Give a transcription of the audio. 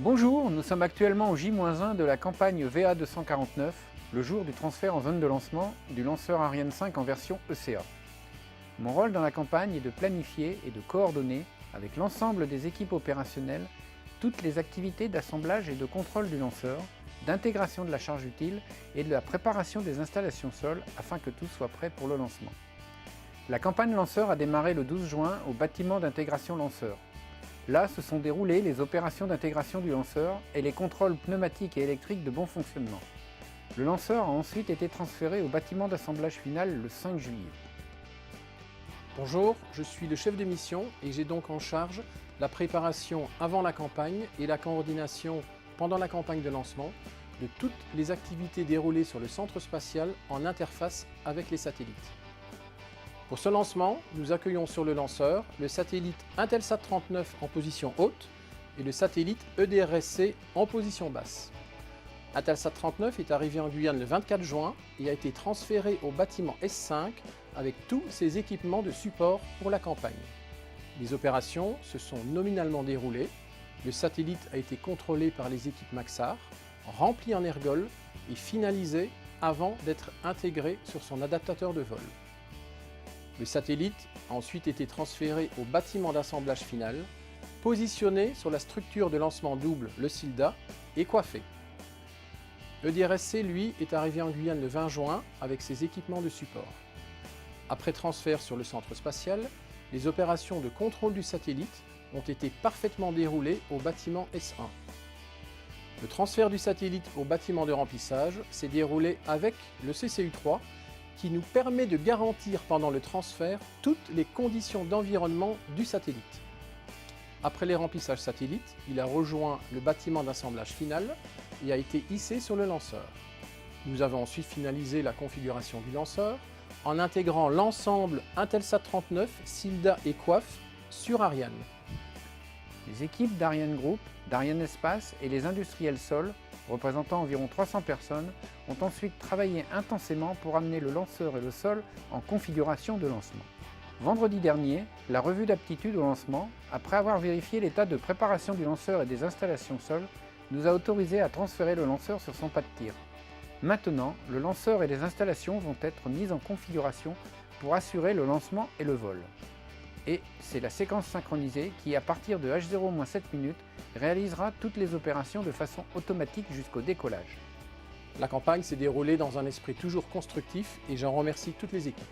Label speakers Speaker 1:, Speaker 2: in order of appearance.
Speaker 1: Bonjour, nous sommes actuellement au J-1 de la campagne VA249, le jour du transfert en zone de lancement du lanceur Ariane 5 en version ECA. Mon rôle dans la campagne est de planifier et de coordonner, avec l'ensemble des équipes opérationnelles, toutes les activités d'assemblage et de contrôle du lanceur, d'intégration de la charge utile et de la préparation des installations sol afin que tout soit prêt pour le lancement. La campagne lanceur a démarré le 12 juin au bâtiment d'intégration lanceur. Là se sont déroulées les opérations d'intégration du lanceur et les contrôles pneumatiques et électriques de bon fonctionnement. Le lanceur a ensuite été transféré au bâtiment d'assemblage final le 5 juillet.
Speaker 2: Bonjour, je suis le chef de mission et j'ai donc en charge la préparation avant la campagne et la coordination pendant la campagne de lancement de toutes les activités déroulées sur le centre spatial en interface avec les satellites. Pour ce lancement, nous accueillons sur le lanceur le satellite Intelsat 39 en position haute et le satellite EDRS-C en position basse. Intelsat 39 est arrivé en Guyane le 24 juin et a été transféré au bâtiment S5 avec tous ses équipements de support pour la campagne. Les opérations se sont nominalement déroulées, le satellite a été contrôlé par les équipes Maxar, rempli en ergol et finalisé avant d'être intégré sur son adaptateur de vol. Le satellite a ensuite été transféré au bâtiment d'assemblage final, positionné sur la structure de lancement double, le SILDA, et coiffé. EDRS-C, lui, est arrivé en Guyane le 20 juin avec ses équipements de support. Après transfert sur le centre spatial, les opérations de contrôle du satellite ont été parfaitement déroulées au bâtiment S1. Le transfert du satellite au bâtiment de remplissage s'est déroulé avec le CCU3 qui nous permet de garantir pendant le transfert toutes les conditions d'environnement du satellite. Après les remplissages satellites, il a rejoint le bâtiment d'assemblage final et a été hissé sur le lanceur. Nous avons ensuite finalisé la configuration du lanceur en intégrant l'ensemble Intelsat 39, SILDA et coiffe sur Ariane.
Speaker 1: Les équipes d'Ariane Group, d'Ariane Espace et les industriels sol, représentant environ 300 personnes, ont ensuite travaillé intensément pour amener le lanceur et le sol en configuration de lancement. Vendredi dernier, la revue d'aptitude au lancement, après avoir vérifié l'état de préparation du lanceur et des installations sol, nous a autorisé à transférer le lanceur sur son pas de tir. Maintenant, le lanceur et les installations vont être mis en configuration pour assurer le lancement et le vol. Et c'est la séquence synchronisée qui, à partir de H0-7 minutes, réalisera toutes les opérations de façon automatique jusqu'au décollage.
Speaker 2: La campagne s'est déroulée dans un esprit toujours constructif et j'en remercie toutes les équipes.